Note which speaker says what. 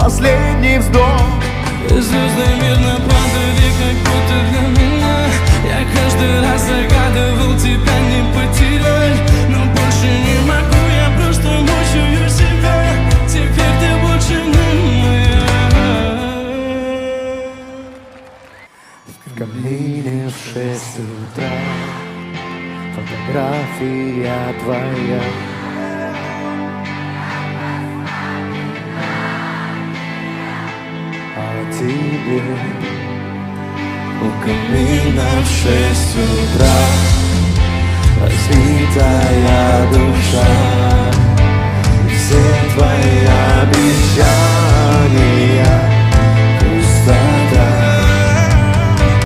Speaker 1: последний вздох.
Speaker 2: Звездный мир на падали, как будто для меня. Я каждый раз загадывал тебя не потерять, но больше не могу, я просто мучаю себя. Теперь ты больше не моя.
Speaker 1: В камине в 6 утра фотография твоя. А тебе
Speaker 2: У камина в 6 утра
Speaker 1: разбитая душа.